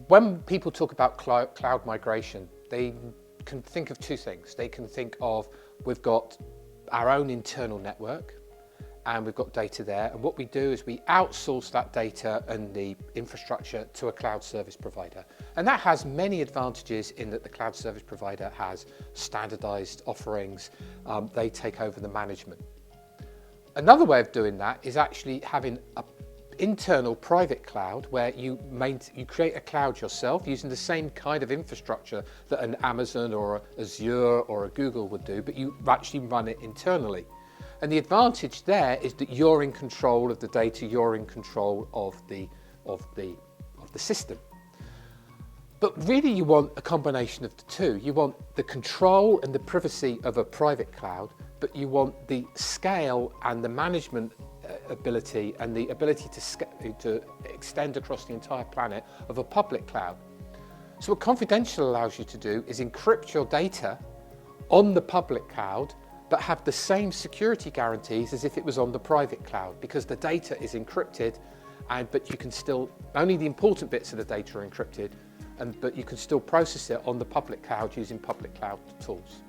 when people talk about cloud migration, they can think of two things. They can think of, we've got our own internal network and we've got data there, and what we do is we outsource that data and the infrastructure to a cloud service provider. And that has many advantages in that the cloud service provider has standardized offerings, they take over the management. Another way of doing that is actually having an internal private cloud where you create a cloud yourself using the same kind of infrastructure that an Amazon or Azure or a Google would do, but you actually run it internally. And the advantage there is that you're in control of the data, you're in control of the system. But really you want a combination of the two. You want the control and the privacy of a private cloud, but you want the scale and the management ability and the ability to extend across the entire planet of a public cloud. So what Confidencial allows you to do is encrypt your data on the public cloud, but have the same security guarantees as if it was on the private cloud, because the data is encrypted, but you can still, only the important bits of the data are encrypted, but you can still process it on the public cloud using public cloud tools.